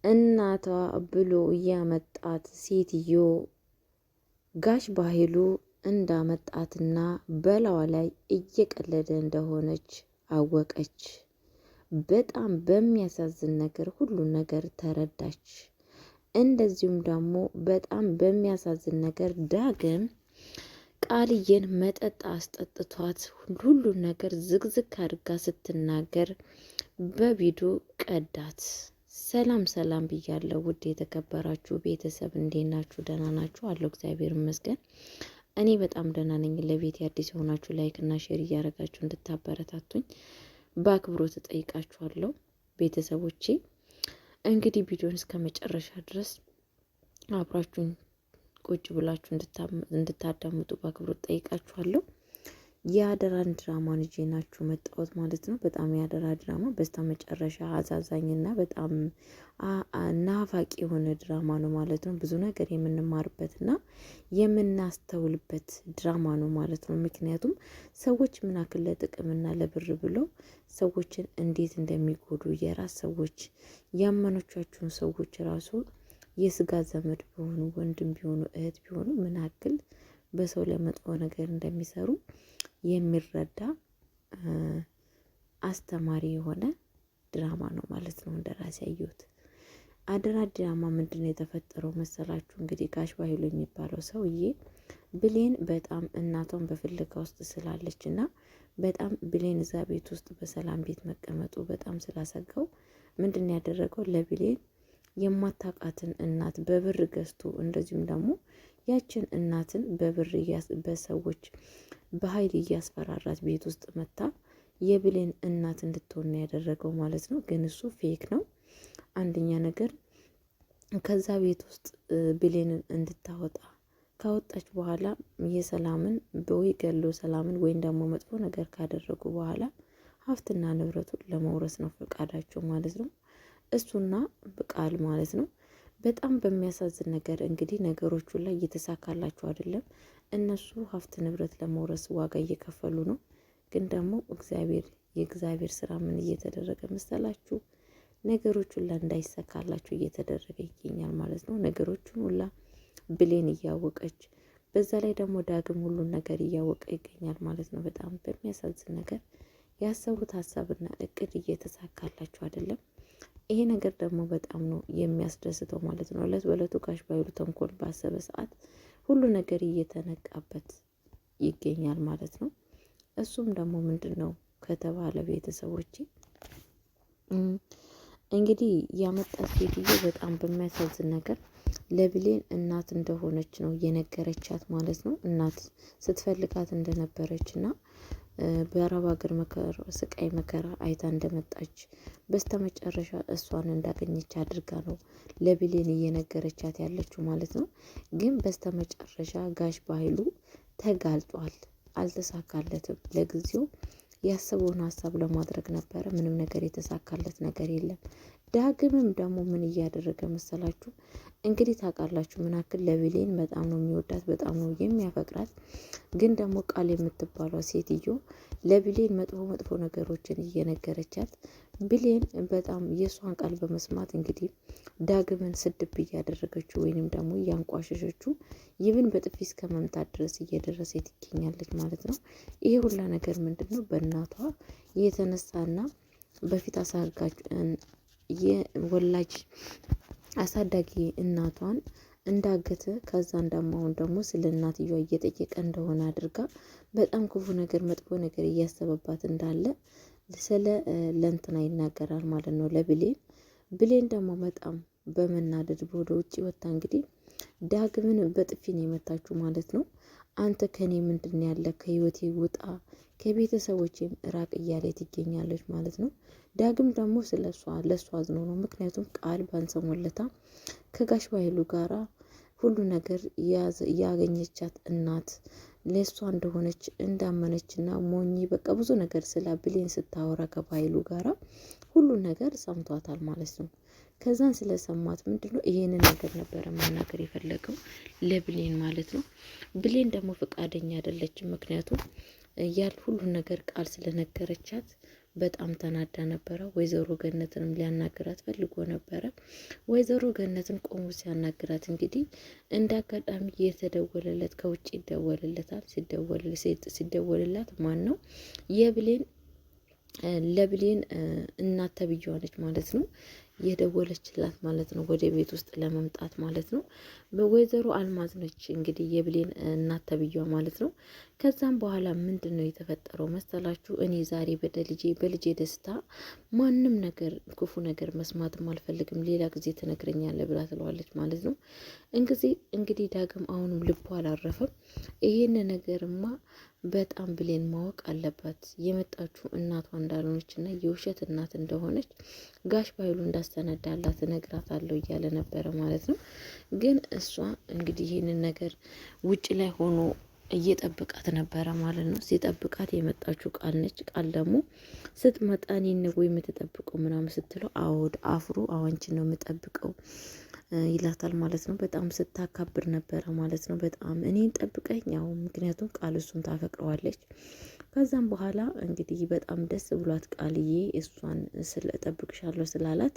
እናቷ ብሎ ያመጣት ሴትዮ ጋሽ ባህሉ እንዳመጣትና በላዋ ላይ እየቀለደ እንደሆነች አወቀች። በጣም በሚያሳዝን ነገር ሁሉን ነገር ተረዳች። እንደዚሁም ደግሞ በጣም በሚያሳዝን ነገር ዳግም ቃልዬን መጠጥ አስጠጥቷት ሁሉን ነገር ዝግዝግ አድርጋ ስትናገር በቪዲዮ ቀዳት። ሰላም ሰላም ብያለሁ ውድ የተከበራችሁ ቤተሰብ እንዴት ናችሁ? ደህና ናችሁ? አለሁ እግዚአብሔር ይመስገን እኔ በጣም ደህና ነኝ። ለቤት አዲስ የሆናችሁ ላይክ እና ሼር እያደረጋችሁ እንድታበረታቱኝ በአክብሮት እጠይቃችኋለሁ። ቤተሰቦቼ እንግዲህ ቪዲዮን እስከ መጨረሻ ድረስ አብራችሁን ቁጭ ብላችሁ እንድታዳምጡ በአክብሮት ጠይቃችኋለሁ። የአደራን ድራማን ይዤ ናችሁ መጣሁት ማለት ነው። በጣም የአደራ ድራማ በስተ መጨረሻ አዛዛኝና በጣም ናፋቂ የሆነ ድራማ ነው ማለት ነው። ብዙ ነገር የምንማርበትና የምናስተውልበት ድራማ ነው ማለት ነው። ምክንያቱም ሰዎች ምን ያክል ለጥቅምና ለብር ብለው ሰዎችን እንዴት እንደሚጎዱ የራስ ሰዎች ያመኖቻችሁን ሰዎች ራሱ የስጋ ዘመድ ቢሆኑ ወንድም ቢሆኑ እህት ቢሆኑ ምን ያክል በሰው ላይ መጥፎ ነገር እንደሚሰሩ የሚረዳ አስተማሪ የሆነ ድራማ ነው ማለት ነው። እንደራሴ ያየሁት አደራ ድራማ ምንድን ነው የተፈጠረው መሰላችሁ? እንግዲህ ጋሽ ባህሉ የሚባለው ሰውዬ ብሌን በጣም እናቷን በፍለጋ ውስጥ ስላለች እና በጣም ብሌን እዛ ቤት ውስጥ በሰላም ቤት መቀመጡ በጣም ስላሰጋው ምንድን ያደረገው ለብሌን የማታውቃትን እናት በብር ገዝቶ እንደዚሁም ደግሞ ያችን እናትን በብር በሰዎች በኃይል እያስፈራራት ቤት ውስጥ መታ የብሌን እናት እንድትሆን ያደረገው ማለት ነው። ግን እሱ ፌክ ነው። አንደኛ ነገር ከዛ ቤት ውስጥ ብሌንን እንድታወጣ ካወጣች በኋላ የሰላምን ወይ ገሎ ሰላምን ወይም ደግሞ መጥፎ ነገር ካደረጉ በኋላ ሀብትና ንብረቱን ለመውረስ ነው ፈቃዳቸው ማለት ነው። እሱና ቃል ማለት ነው። በጣም በሚያሳዝን ነገር እንግዲህ ነገሮቹ ላይ እየተሳካላቸው አይደለም። እነሱ ሀብት ንብረት ለመውረስ ዋጋ እየከፈሉ ነው። ግን ደግሞ የእግዚአብሔር ስራ ምን እየተደረገ መሰላችሁ? ነገሮቹን ላይ እንዳይሳካላችሁ እየተደረገ ይገኛል ማለት ነው። ነገሮቹን ሁላ ብሌን እያወቀች በዛ ላይ ደግሞ ዳግም ሁሉን ነገር እያወቀ ይገኛል ማለት ነው። በጣም በሚያሳዝን ነገር ያሰቡት ሀሳብና እቅድ እየተሳካላችሁ አይደለም። ይሄ ነገር ደግሞ በጣም ነው የሚያስደስተው ማለት ነው። እለት በእለቱ ጋሽ ባህሉ ተንኮል ባሰበ ሰዓት ሁሉ ነገር እየተነቃበት ይገኛል ማለት ነው። እሱም ደግሞ ምንድን ነው ከተባለ ቤተሰቦቼ እንግዲህ ያመጣት ሴትዮ በጣም በሚያሳዝን ነገር ለብሌን እናት እንደሆነች ነው የነገረቻት ማለት ነው። እናት ስትፈልጋት እንደነበረች እና በአረብ ሀገር ስቃይ መከራ አይታ እንደመጣች በስተመጨረሻ እሷን እንዳገኘች አድርጋ ነው ለብሌን እየነገረቻት ያለችው ማለት ነው። ግን በስተመጨረሻ ጋሽ ባህሉ ተጋልጧል፣ አልተሳካለትም። ለጊዜው ያሰበውን ሀሳብ ለማድረግ ነበረ፣ ምንም ነገር የተሳካለት ነገር የለም። ዳግምም ደግሞ ምን እያደረገ መሰላችሁ? እንግዲህ ታውቃላችሁ ምን ያክል ለብሌን በጣም ነው የሚወዳት፣ በጣም ነው የሚያፈቅራት። ግን ደግሞ ቃል የምትባሏ ሴትዮ ለብሌን መጥፎ ነገሮችን እየነገረቻት ብሌን በጣም የእሷን ቃል በመስማት እንግዲህ ዳግምን ስድብ እያደረገችው ወይንም ደግሞ እያንቋሸሸችው ይብን በጥፊ እስከ መምታት ድረስ እየደረሰ ትገኛለች ማለት ነው። ይሄ ሁላ ነገር ምንድን ነው? በእናቷ የተነሳና በፊት የወላጅ አሳዳጊ እናቷን እንዳገተ ከዛ እንደማውን ደግሞ ስለ እናትየዋ እየጠየቀ እንደሆነ አድርጋ በጣም ክፉ ነገር መጥፎ ነገር እያሰበባት እንዳለ ስለ ለንትና ይናገራል ማለት ነው ለብሌን። ብሌን ደግሞ በጣም በመናደድ ወደ ውጭ ወጣ። እንግዲህ ዳግምን በጥፊ ነው የመታችሁ ማለት ነው። አንተ ከኔ ምንድን ያለ ከህይወቴ ውጣ፣ ከቤተሰቦቼም ራቅ እያለ ትገኛለች ማለት ነው። ዳግም ደግሞ ለእሷ አዝኖ ነው። ምክንያቱም ቃል ባንሰሞለታ ከጋሽ ባህሉ ጋራ ሁሉ ነገር ያገኘቻት እናት ለእሷ እንደሆነች እንዳመነችና ሞኝ በቃ ብዙ ነገር ስለ ብሌን ስታወራ ከባህሉ ጋራ ሁሉን ነገር ሰምቷታል ማለት ነው። ከዛን ስለሰማት ምንድነው ይሄንን ነገር ነበረ መናገር የፈለገው ለብሌን ማለት ነው። ብሌን ደግሞ ፈቃደኛ አይደለችም። ምክንያቱም ሁሉን ነገር ቃል ስለነገረቻት በጣም ተናዳ ነበረ። ወይዘሮ ገነትንም ሊያናግራት ፈልጎ ነበረ። ወይዘሮ ገነትን ቆሞ ሲያናግራት እንግዲህ እንደ አጋጣሚ የተደወለለት ከውጭ ይደወልለታል። ሲደወልላት ማን ነው የብሌን ለብሌን እናት ተብዬዋ ነች ማለት ነው የደወለችላት ማለት ነው፣ ወደ ቤት ውስጥ ለመምጣት ማለት ነው። በወይዘሮ አልማዝ ነች እንግዲህ የብሌን እናት ተብዬዋ ማለት ነው። ከዛም በኋላ ምንድን ነው የተፈጠረው መሰላችሁ? እኔ ዛሬ በልጄ ደስታ ማንም ነገር ክፉ ነገር መስማትም አልፈልግም፣ ሌላ ጊዜ ትነግረኛለህ ብላ ትለዋለች ማለት ነው። እንግዲህ ዳግም አሁንም ልቦ አላረፈም። ይሄን ነገርማ በጣም ብሌን ማወቅ አለባት፣ የመጣችው እናቷ እንዳልሆነች እና የውሸት እናት እንደሆነች ጋሽ ባይሉ እንዳስተነዳላት እነግራታለሁ እያለ ነበረ ማለት ነው። ግን እሷ እንግዲህ ይህንን ነገር ውጭ ላይ ሆኖ እየጠብቃት ነበረ ማለት ነው። ሲጠብቃት የመጣችው ቃል ነች። ቃል ደግሞ ስትመጣ እኔን ነው የምትጠብቀው ምናምን ስትለው አወድ አፍሮ አዋንችን ነው የምጠብቀው ይላታል ማለት ነው። በጣም ስታካብር ነበረ ማለት ነው። በጣም እኔን ጠብቀኝ ያው ምክንያቱም ቃል እሱን ታፈቅረዋለች። ከዛም በኋላ እንግዲህ በጣም ደስ ብሏት ቃልዬ እሷን እጠብቅሻለሁ ስላላት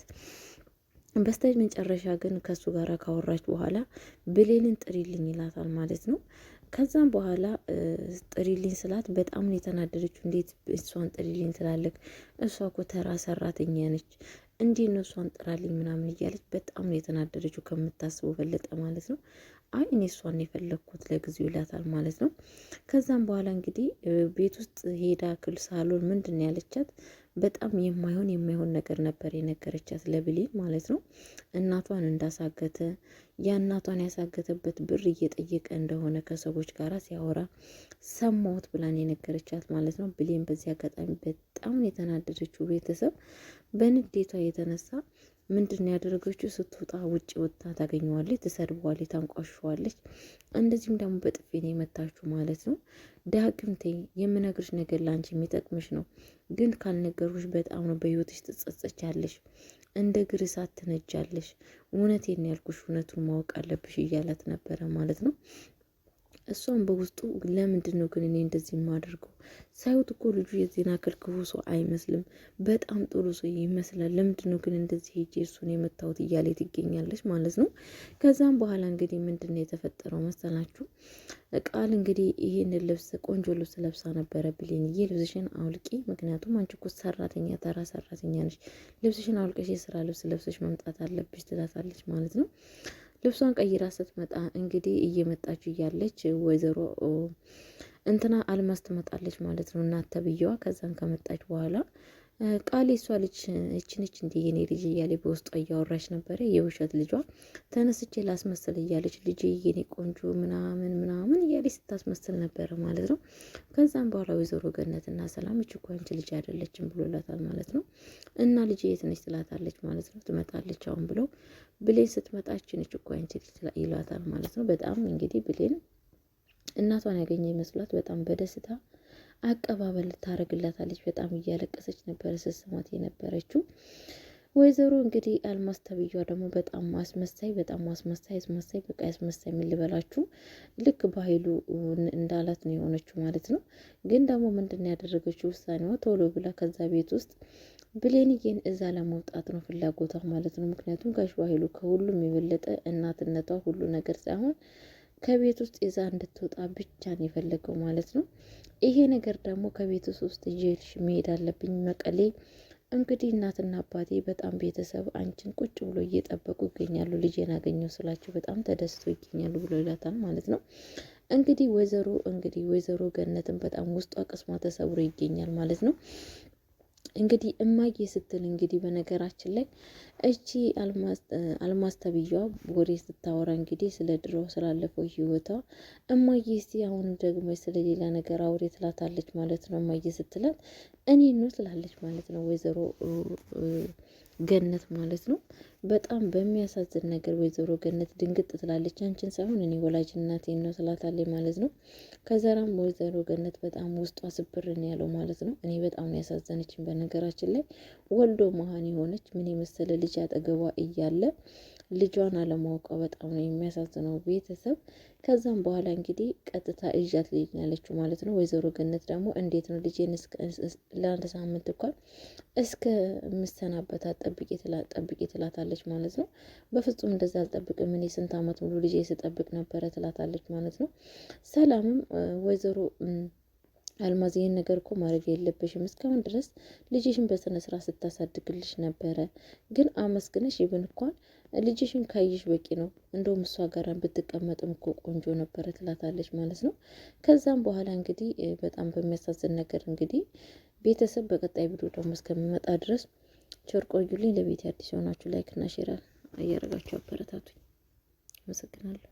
በስተጅ መጨረሻ ግን ከሱ ጋር ካወራች በኋላ ብሌንን ጥሪልኝ ይላታል ማለት ነው። ከዛም በኋላ ጥሪልኝ ስላት በጣም ነው የተናደደችው። እንዴት እሷን ጥሪልኝ ትላለች? እሷ እኮ ተራ ሰራተኛ ነች፣ እንዲህ ነው እሷን ጥራልኝ ምናምን እያለች በጣም ነው የተናደደችው ከምታስበው በለጠ ማለት ነው። አይ እኔ እሷን የፈለግኩት ለጊዜው ይላታል ማለት ነው። ከዛም በኋላ እንግዲህ ቤት ውስጥ ሄዳ ክል ሳሎን ምንድን ነው ያለቻት? በጣም የማይሆን ነገር ነበር የነገረቻት ለብሌን ማለት ነው። እናቷን እንዳሳገተ የእናቷን ያሳገተበት ብር እየጠየቀ እንደሆነ ከሰዎች ጋር ሲያወራ ሰማሁት ብላን የነገረቻት ማለት ነው። ብሌን በዚህ አጋጣሚ በጣም የተናደደችው ቤተሰብ በንዴቷ የተነሳ ምንድን ያደረገችው? ስትወጣ ውጭ ወጥታ ታገኘዋለች፣ ትሰድበዋለች፣ ታንቋሸዋለች። እንደዚሁም ደግሞ በጥፊ ነው የመታችሁ ማለት ነው። ዳግምቴ የምነግርሽ ነገር ላንቺ የሚጠቅምሽ ነው፣ ግን ካልነገሩሽ በጣም ነው በህይወትሽ ትጸጸቻለሽ፣ እንደ ግርሳት ትነጃለሽ። እውነቴን ያልኩሽ እውነቱን ማወቅ አለብሽ እያላት ነበረ ማለት ነው። እሷም በውስጡ ለምንድን ነው ግን እኔ እንደዚህ የማደርገው? ሳይወት እኮ ልጁ የዜና ክል ክፉ ሰው አይመስልም፣ በጣም ጥሩ ሰው ይመስላል። ለምንድን ነው ግን እንደዚህ ሄጄ እሱን የመታወት እያለ ትገኛለች ማለት ነው። ከዛም በኋላ እንግዲህ ምንድን ነው የተፈጠረው መሰላችሁ? ቃል እንግዲህ ይህን ልብስ ቆንጆ ልብስ ለብሳ ነበረ። ብሌን ይህ ልብስሽን አውልቂ፣ ምክንያቱም አንቺ እኮ ሰራተኛ ተራ ሰራተኛ ነች፣ ልብስሽን አውልቀሽ የስራ ልብስ ለብሰሽ መምጣት አለብሽ ትላታለች ማለት ነው። ልብሷን ቀይራ ስትመጣ እንግዲህ እየመጣች እያለች ወይዘሮ እንትና አልማዝ ትመጣለች ማለት ነው፣ እናት ተብዬዋ። ከዛን ከመጣች በኋላ ቃሌ እሷ ልጅ እችንች እንዲ የኔ ልጅ እያለ በውስጧ እያወራች ነበረ። የውሸት ልጇ ተነስቼ ላስመስል እያለች ልጅ የኔ ቆንጆ ምናምን ምናምን እያለች ስታስመስል ነበረ ማለት ነው። ከዛም በኋላ ወይዘሮ ገነትና ሰላም እች እኮ አንቺ ልጅ አይደለችም ብሎላታል ማለት ነው። እና ልጅ የት ነች ትላታለች ማለት ነው። ትመጣለች አሁን ብለው ብሌን ስትመጣችን እች እኮ አንቺ ልጅ ይሏታል ማለት ነው። በጣም እንግዲህ ብሌን እናቷን ያገኘ ይመስሏት በጣም በደስታ አቀባበል ታደርግላታለች። በጣም እያለቀሰች ነበረ ስትሰማት የነበረችው። ወይዘሮ እንግዲህ አልማዝ ተብዬዋ ደግሞ በጣም አስመሳይ በቃ ያስመሳይ ምን ልበላችሁ፣ ልክ በኃይሉ እንዳላት ነው የሆነችው ማለት ነው። ግን ደግሞ ምንድን ያደረገችው ውሳኔዋ ቶሎ ብላ ከዛ ቤት ውስጥ ብሌንዬን እዛ ለመውጣት ነው ፍላጎቷ ማለት ነው። ምክንያቱም ጋሽ በኃይሉ ከሁሉም የበለጠ እናትነቷ ሁሉ ነገር ሳይሆን ከቤት ውስጥ ይዛ እንድትወጣ ብቻ ነው የፈለገው ማለት ነው። ይሄ ነገር ደግሞ ከቤት ውስጥ ይዤልሽ መሄድ አለብኝ መቀሌ። እንግዲህ እናትና አባቴ በጣም ቤተሰብ አንቺን ቁጭ ብሎ እየጠበቁ ይገኛሉ፣ ልጄን አገኘው ስላቸው በጣም ተደስቶ ይገኛሉ ብሎ ይላታል ማለት ነው። እንግዲህ ወይዘሮ ገነትን በጣም ውስጧ ቅስሟ ተሰብሮ ይገኛል ማለት ነው። እንግዲህ እማዬ ስትል እንግዲህ በነገራችን ላይ እቺ አልማዝ ተብዬዋ ወሬ ስታወራ እንግዲህ ስለ ድሮ ስላለፈው ህይወቷ እማዬ እስቲ አሁን ደግሞ ስለሌላ ነገር አውሬ ትላታለች ማለት ነው። እማዬ ስትላት እኔ ነው ትላለች ማለት ነው ወይዘሮ ገነት ማለት ነው። በጣም በሚያሳዝን ነገር ወይዘሮ ገነት ድንግጥ ትላለች። አንቺን ሳይሆን እኔ ወላጅ እናቴን ነው ትላታለች ማለት ነው። ከዛራም ወይዘሮ ገነት በጣም ውስጧ ስብርን ያለው ማለት ነው። እኔ በጣም ያሳዘነችን በነገራችን ላይ ወልዶ መሀን የሆነች ምን የመሰለ ልጅ አጠገቧ እያለ ልጇን አለማወቋ በጣም ነው የሚያሳዝነው። ቤተሰብ ከዛም በኋላ እንግዲህ ቀጥታ እዣት ልጅ ያለችው ማለት ነው። ወይዘሮ ገነት ደግሞ እንዴት ነው ልጄን ለአንድ ሳምንት እንኳን እስከ ምሰናበታት ጠብቂ ትላታለች ማለት ነው። በፍጹም እንደዛ አልጠብቅም እኔ ስንት አመት ሙሉ ልጄ ስጠብቅ ነበረ ትላታለች ማለት ነው። ሰላምም ወይዘሮ አልማዝ ይህን ነገር እኮ ማድረግ የለብሽም እስካሁን ድረስ ልጅሽን በስነ ስርዓት ስታሳድግልሽ ነበረ፣ ግን አመስግነሽ ይብን እንኳን ልጅሽን ካይሽ በቂ ነው፣ እንደውም እሷ ጋር ብትቀመጥም እኮ ቆንጆ ነበረ ትላታለች ማለት ነው። ከዛም በኋላ እንግዲህ በጣም በሚያሳዝን ነገር እንግዲህ ቤተሰብ በቀጣይ ቪዲዮ ደግሞ እስከሚመጣ ድረስ ቸር ቆዩልኝ። ለቤት አዲስ የሆናችሁ ላይክ እና ሼር እያደረጋችሁ አበረታቱኝ። አመሰግናለሁ።